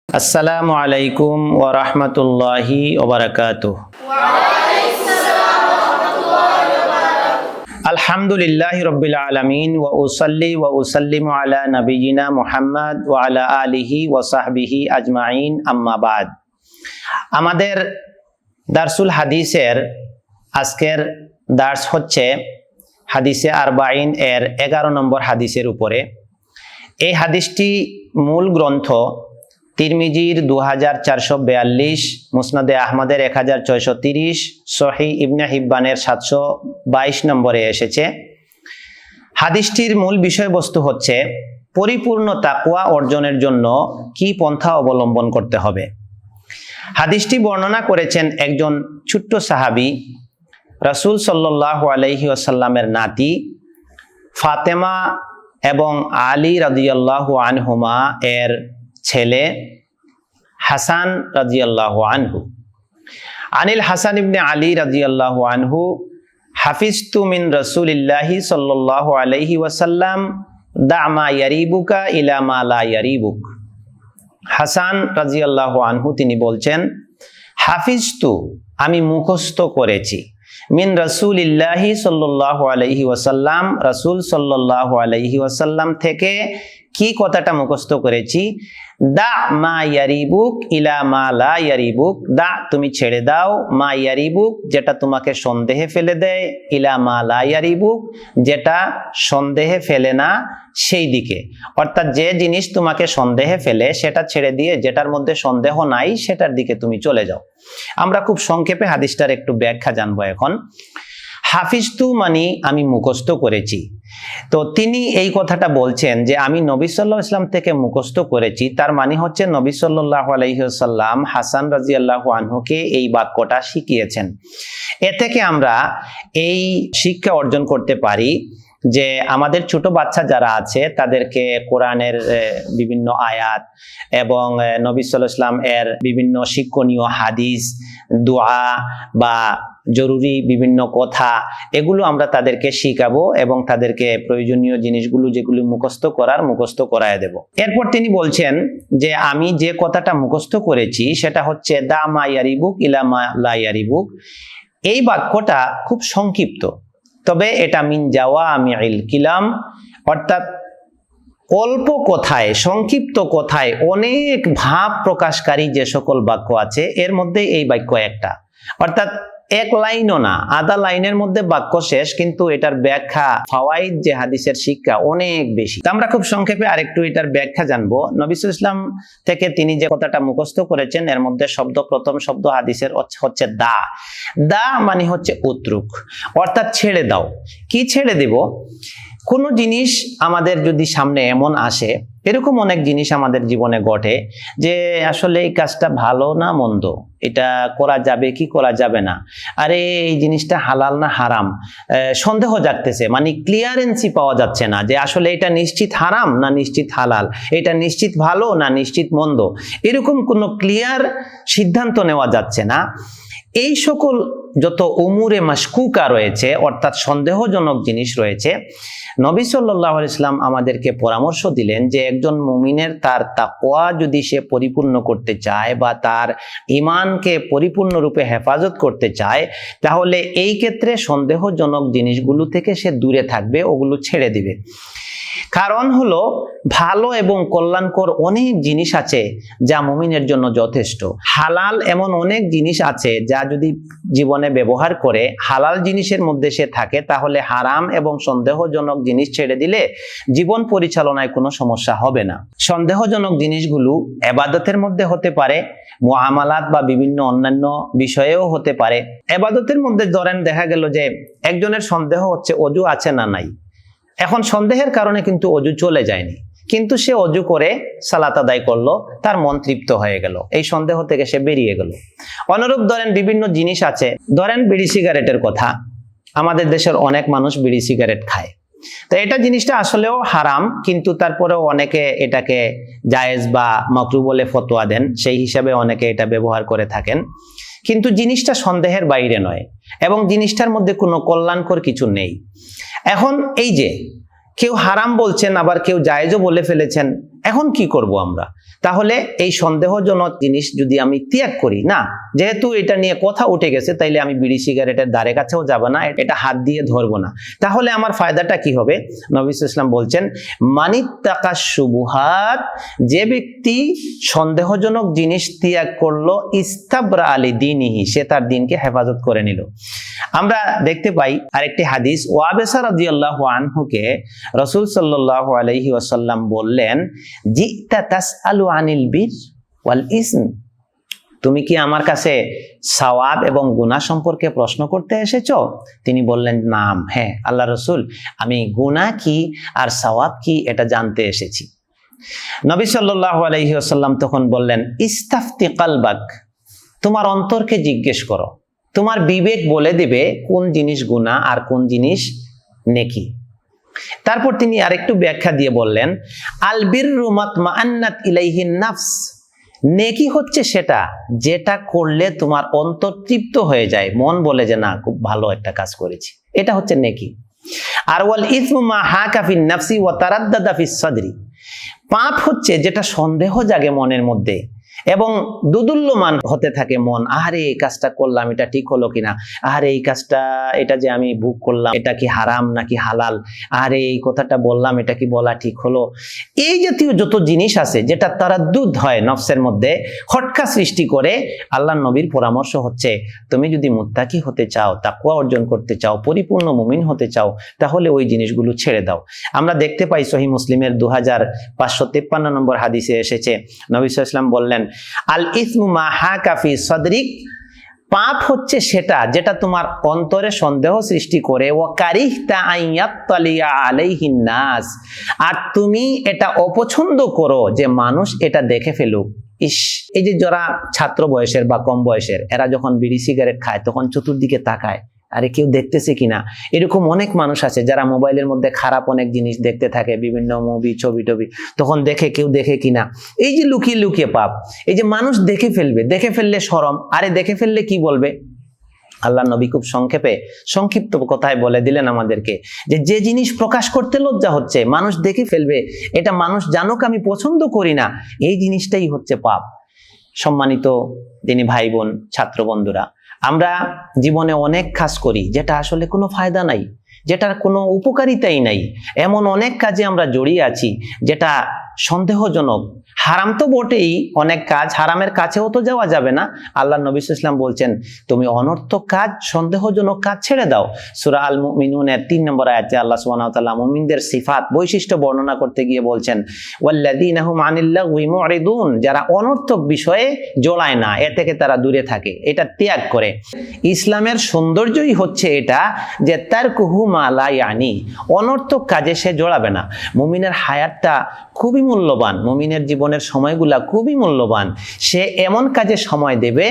আসসালামু আলাইকুম ওয়া রাহমাতুল্লাহি ওয়া বারাকাতুহু। আলহামদুলিল্লাহি রাব্বিল আলামিন ওয়া উসাল্লি ওয়া উসাল্লিমু আলা নাবিয়িনা মুহাম্মদ ওয়া আলা আলিহি ওয়া সাহবিহি আজমাইন, আম্মা বাদ। আমাদের দারসুল হাদিসের আজকের দার্স হচ্ছে হাদিসে আরবাইন এর 11 নম্বর হাদিসের উপরে। এই হাদিসটি মূল গ্রন্থ তিরমিজির 2442, মুসনাদে আহমদের 1630, সহিহ ইবনে হিব্বানের 722 নম্বরে এসেছে। হাদিসটির মূল বিষয়বস্তু হচ্ছে পরিপূর্ণ তাকওয়া অর্জনের জন্য কি পন্থা অবলম্বন করতে হবে। হাদিসটি বর্ণনা করেছেন একজন ছোট্ট সাহাবী, রাসূল সাল্লাল্লাহু আলাইহি ওয়াসাল্লামের নাতি ফাতেমা এবং আলী রাদিয়াল্লাহু আনহুমা এর ছেলে হাসান রাদিয়াল্লাহু আনহু। আনিল হাসান ইবনে আলী রাদিয়াল্লাহু আনহু হাফিজতু মিন রাসূলিল্লাহি সাল্লাল্লাহু আলাইহি ওয়াসাল্লাম দা মা ইয়ারিবুকা ইলা মা লা ইয়ারিবুক। হাসান রাদিয়াল্লাহু আনহু তিনি বলছেন, হাফিজতু আমি মুখস্থ করেছি, মিন রাসূলিল্লাহি সাল্লাল্লাহু আলাইহি ওয়াসাল্লাম রাসূল সাল্লাল্লাহু আলাইহি ওয়াসাল্লাম থেকে কি কথাটা মুখস্থ করেছি, দা মা ইয়ারিবুক ইলা মা লা ইয়ারিবুক, দা তুমি ছেড়ে দাও, মা ইয়ারিবুক যেটা তোমাকে সন্দেহে ফেলে দেয়, ইলা মা লা ইয়ারিবুক যেটা সন্দেহে ফেলে না সেই দিকে। অর্থাৎ যে জিনিস তোমাকে সন্দেহে ফেলে সেটা ছেড়ে দিয়ে যেটার মধ্যে সন্দেহ নাই সেটার দিকে তুমি চলে যাও। আমরা খুব সংক্ষেপে হাদিসটার একটু ব্যাখ্যা জানবো এখন। হাফিজতু মানে আমি মুখস্থ করেছি। তো তিনি এই কথাটা বলছেন যে আমি নবী সাল্লাল্লাহু আলাইহি ওয়াসাল্লাম থেকে মুখস্থ করেছি, তার মানে হচ্ছে নবী সাল্লাল্লাহু আলাইহি ওয়াসাল্লাম হাসান রাদিয়াল্লাহু আনহুকে এই বাক্যটা শিখিয়েছেন। এ থেকে আমরা এই শিক্ষা অর্জন করতে পারি যে আমাদের ছোট বাচ্চা যারা আছে তাদেরকে কোরআনের বিভিন্ন আয়াত এবং নবী সাল্লাল্লাহু আলাইহি ওয়াসাল্লাম এর বিভিন্ন শিক্ষণীয় হাদিস, দোয়া বা জরুরি বিভিন্ন কথা এগুলো আমরা তাদেরকে শিখাবো এবং তাদেরকে প্রয়োজনীয় জিনিসগুলো যেগুলো মুখস্থ করায় দেব। এরপর তিনি বলছেন যে আমি যে কথাটা মুখস্থ করেছি সেটা হচ্ছে দা মা ইয়ারিবুক ইলা মা লা ইয়ারিবুক। এই বাক্যটা খুব সংক্ষিপ্ত, তবে এটা মিন জাওয়ামিউল কিলাম, অর্থাৎ অল্প কথায় সংক্ষিপ্ত কথায় অনেক ভাব প্রকাশকারী যে সকল বাক্য আছে এর মধ্যে এই বাক্য একটা। অর্থাৎ এক লাইনও না, আধা লাইনের মধ্যে বাক্য শেষ, কিন্তু এটার ব্যাখ্যা ফাওয়াইদ যে হাদিসের শিক্ষা অনেক বেশি। আমরা খুব সংক্ষেপে আরেকটু এটার ব্যাখ্যা জানবো। নবী সাল্লাল্লাহু আলাইহি ওয়াসাল্লাম থেকে তিনি যে কথাটা মুখস্থ করেছেন এর মধ্যে প্রথম শব্দ হাদিসের হচ্ছে দা। দা মানে হচ্ছে উতরুক, অর্থাৎ ছেড়ে দাও। কি ছেড়ে দেব? কোনো জিনিস আমাদের যদি সামনে এমন আসে, এরকম অনেক জিনিস আমাদের জীবনে ঘটে যে আসলে এই কাজটা ভালো না মন্দ, এটা করা যাবে কি করা যাবে না, আরে এই জিনিসটা হালাল না হারাম, সন্দেহ জাগতেছে, মানে ক্লিয়ারেন্সি পাওয়া যাচ্ছে না যে আসলে এটা নিশ্চিত হারাম না নিশ্চিত হালাল, এটা নিশ্চিত ভালো না নিশ্চিত মন্দ, এরকম কোনো ক্লিয়ার সিদ্ধান্ত নেওয়া যাচ্ছে না। এই সকল যত উমুরে মাশকুকা রয়েছে, অর্থাৎ সন্দেহজনক জিনিস রয়েছে, নবী সাল্লাল্লাহু আলাইহি ওয়াসাল্লাম আমাদেরকে পরামর্শ দিলেন যে একজন মুমিনের তার তাকওয়া যদি সে পরিপূর্ণ করতে চায় বা তার ঈমানকে পরিপূর্ণরূপে হেফাজত করতে চায়, তাহলে এই ক্ষেত্রে সন্দেহজনক জিনিসগুলো থেকে সে দূরে থাকবে, ওগুলো ছেড়ে দিবে। কারণ হলো ভালো এবং কল্যাণকর অনেক জিনিস আছে যা মুমিনের জন্য যথেষ্ট। হালাল এমন অনেক জিনিস আছে যা যদি জীবনে ব্যবহার করে হালাল জিনিসের মধ্যে সে থাকে, তাহলে হারাম এবং সন্দেহজনক জিনিস ছেড়ে দিলে জীবন পরিচালনায় কোনো সমস্যা হবে না। সন্দেহজনক জিনিসগুলো ইবাদতের মধ্যে হতে পারে, মুআমালাত বা বিভিন্ন অন্যান্য বিষয়েও হতে পারে। ইবাদতের মধ্যে ধরেন দেখা গেল যে একজনের সন্দেহ হচ্ছে অজু আছে না নাই, এখন সন্দেহের কারণে কিন্তু অজু চলে যায়নি, কিন্তু সে অজু করে সালাত আদায় করলো, তার মন তৃপ্ত হয়ে গেল, এই সন্দেহ থেকে সে বেরিয়ে গেল। অনুরূপ ধরেন বিভিন্ন জিনিস আছে, ধরেন বিড়ি সিগারেটের কথা, আমাদের দেশের অনেক মানুষ বিড়ি সিগারেট খায়, তো এটা জিনিসটা আসলেও হারাম, কিন্তু তারপরেও অনেকে এটাকে জায়েজ বা মাকরুহ বলে ফতোয়া দেন, সেই হিসাবে অনেকে এটা ব্যবহার করে থাকেন। কিন্তু জিনিসটা সন্দেহের বাইরে নয় এবং জিনিসটার মধ্যে কোনো কল্যাণকর কিছু নেই। এখন এই যে কেউ হারাম বলছেন আবার কেউ জায়েজও বলে ফেলেছেন, এখন কি করব আমরা? তাহলে এই সন্দেহজনক জিনিস যদি আমি ত্যাগ করি, না যেহেতু এটা নিয়ে কথা উঠে গেছে, তাইলে আমি বিড়ি সিগারেটের ধারে কাছেও যাব না, এটা হাত দিয়ে ধরবো না। তাহলে আমার ফায়দাটা কি হবে? নবী সাল্লাল্লাহু আলাইহি ওয়াসাল্লাম বলছেন, মানিত্তাকা শুবুহাত, যে ব্যক্তি সন্দেহজনক জিনিস ত্যাগ করলো, ইস্তাবরা আলি দীনিহি, সে তার দিনকে হেফাজত করে নিল। আমরা দেখতে পাই আরেকটি হাদিস, ওয়াবেসা রাদিয়াল্লাহু আনহুকে রাসূল সাল্লাল্লাহু আলাইহি ওয়াসাল্লাম বললেন, জিতা তাসআলু আনিল বির ওয়াল ইসম, তুমি কি আমার কাছে সওয়াব এবং গুনাহ সম্পর্কে প্রশ্ন করতে এসেছো? তিনি বললেন, নাম, হ্যাঁ আল্লাহ রাসূল, আমি গুনাহ কি আর সওয়াব কি এটা জানতে এসেছি। নবী সাল্লাল্লাহু আলাইহি ওয়াসাল্লাম তখন বললেন, ইস্তাফতি কলবাক, তোমার অন্তরকে জিজ্ঞেস করো, তোমার বিবেক বলে দিবে কোন জিনিস গুনাহ আর কোন জিনিস নেকি। তারপর তিনি আরেকটু ব্যাখ্যা দিয়ে বললেন, আল বিররু মাতমাআন্নাত ইলাইহিন নাফস, নেকি হচ্ছে সেটা যেটা করলে তোমার অন্তর তৃপ্ত হয়ে যায়, মন বলে যে না খুব ভালো একটা কাজ করেছি, এটা হচ্ছে নেকি। আর ওয়াল ইসমু মা হাকা ফিন নাফসি ওয়া তারাদ্দাদা ফিস সাদরি, পাপ হচ্ছে যেটা সন্দেহ জাগে মনের মধ্যে এবং দুদুল্যমান হতে থাকে মন, আরে এই কাজটা করলাম এটা ঠিক হলো কিনা, আরে এই কাজটা এটা যে আমি ভোগ করলাম এটা কি হারাম নাকি হালাল, আরে এই কথাটা বললাম এটা কি বলা ঠিক হলো। এই জাতীয় যত জিনিস আছে যেটা তারাদ্দুদ হয় নফসের মধ্যে, খটকা সৃষ্টি করে, আল্লাহর নবীর পরামর্শ হচ্ছে তুমি যদি মুত্তাকি হতে চাও, তাকওয়া অর্জন করতে চাও, পরিপূর্ণ মুমিন হতে চাও, তাহলে ওই জিনিসগুলো ছেড়ে দাও। আমরা দেখতে পাই সহিহ মুসলিমের 2553 নম্বর হাদিসে এসেছে, নবী সাল্লাল্লাহু আলাইহি ওয়াসাল্লাম বললেন, আল ইসমু মা হাকা ফি সাদরিক, পাপ হচ্ছে সেটা যেটা তোমার অন্তরে সন্দেহ সৃষ্টি করে, ও কারিহতা আইয়াত্তালিয়া আলাইহিন নাস, আর তুমি এটা অপছন্দ করো যে মানুষ এটা দেখে ফেলুক। ইস, এই যে যারা ছাত্র বয়সের বা কম বয়সের, এরা যখন বিড়ি সিগারেট খায় তখন চতুর্দিকে তাকায়, আরে কেউ দেখতেছে কিনা। এরকম অনেক মানুষ আছে যারা মোবাইলের মধ্যে খারাপ অনেক জিনিস দেখতে থাকে, বিভিন্ন মুভি ছবি টবি, তখন দেখে কেউ দেখে কিনা। এই যে লুকিয়ে লুকিয়ে পাপ, এই যে মানুষ দেখে ফেলবে, দেখে ফেললে শরম, আরে দেখে ফেললে কি বলবে। আল্লাহ নবী খুব সংক্ষিপ্ত কথায় বলে দিলেন আমাদেরকে যে জিনিস প্রকাশ করতে লজ্জা হচ্ছে, মানুষ দেখে ফেলবে, এটা মানুষ জানুক আমি পছন্দ করি না, এই জিনিসটাই হচ্ছে পাপ। সম্মানিত দিনী ভাই বোন, ছাত্র বন্ধুরা, আমরা জীবনে অনেক কাজ করি যেটা আসলে কোনো ফায়দা নাই, যেটার কোনো উপকারিতাই নাই, এমন অনেক কাজে আমরা জড়িয়ে আছি যেটা সন্দেহজনক। হারাম তো বটেই, অনেক কাজ হারামের কাছেও তো যাওয়া যাবে না। আল্লাহ নবী সাল্লাল্লাহু আলাইহি ওয়াসাল্লাম বলছেন, তুমি অনর্থক কাজ, সন্দেহজনক কাজ ছেড়ে দাও। সূরা আল মুমিনুনের 3 নম্বর আয়াতে আল্লাহ সুবহানাহু ওয়া তাআলা মুমিনদের সিফাত, বৈশিষ্ট্য বর্ণনা করতে গিয়ে বলছেন, ওয়াল্লাযীনা হুম আনিল লাগwi মুরিদুন, যারা অনর্থক বিষয়ে জড়ায় না, এ থেকে তারা দূরে থাকে, এটা ত্যাগ করে। ইসলামের সৌন্দর্যই হচ্ছে এটা যে তারকুহু মা লা ইয়ানি, অনর্থক কাজে সে জড়াবে না। মুমিনের হায়াতটা খুবই মূল্যবান, মুমিনের জীবনের সময়গুলা খুবই মূল্যবান। সে এমন কাজে সময় দেবে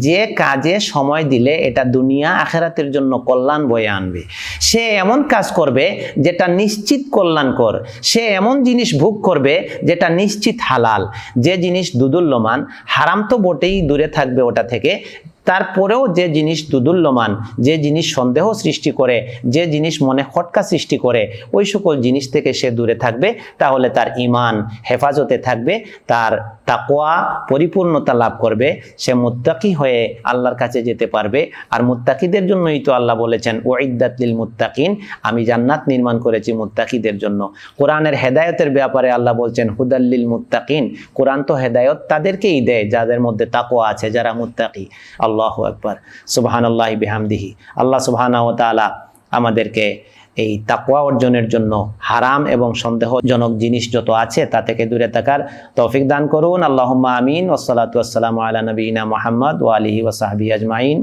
যে কাজে সময় দিলে এটা দুনিয়া আখিরাতের জন্য কল্যাণ বয়ে আনবে। সে এমন কাজ করবে যেটা নিশ্চিত কল্যাণকর, সে এমন জিনিস ভোগ করবে যেটা নিশ্চিত হালাল। যে জিনিস দুদুল্যমান, হারাম তো বটেই, দূরে থাকবে ওটা থেকে, তারপরেও যে জিনিস দুদুল্যমান, যে জিনিস সন্দেহ সৃষ্টি করে, যে জিনিস মনে খটকা সৃষ্টি করে, ওই সকল জিনিস থেকে সে দূরে থাকবে। তাহলে তার ঈমান হেফাজতে থাকবে, তার তাকওয়া পরিপূর্ণতা লাভ করবে, সে মুত্তাকি হয়ে আল্লাহর কাছে যেতে পারবে। আর মুত্তাকিদের জন্যই তো আল্লাহ বলেছেন, উইদ্দাত লিল মুত্তাকিন, আমি জান্নাত নির্মাণ করেছি মুত্তাকিদের জন্য। কোরআনের হেদায়েতের ব্যাপারে আল্লাহ বলছেন, হুদাল লিল মুত্তাকিন, কোরআন তো হেদায়েত তাদেরকেই দেয় যাদের মধ্যে তাকওয়া আছে, যারা মুত্তাকি। আল্লাহু আকবার, সুবহানাল্লাহি বিহামদিহি। আল্লাহ সুবহানাহু ওয়া তাআলা আমাদেরকে এই তাকওয়া অর্জনের জন্য হারাম এবং সন্দেহজনক জিনিস যত আছে তা থেকে দূরে থাকার তৌফিক দান করুন। আল্লাহুম্মা আমিন। ওয়াসসালাতু ওয়াসসালামু আলা নবিয়িনা মুহাম্মদ ওয়া আলিহি ওয়া সাহবিহি আজমাইন।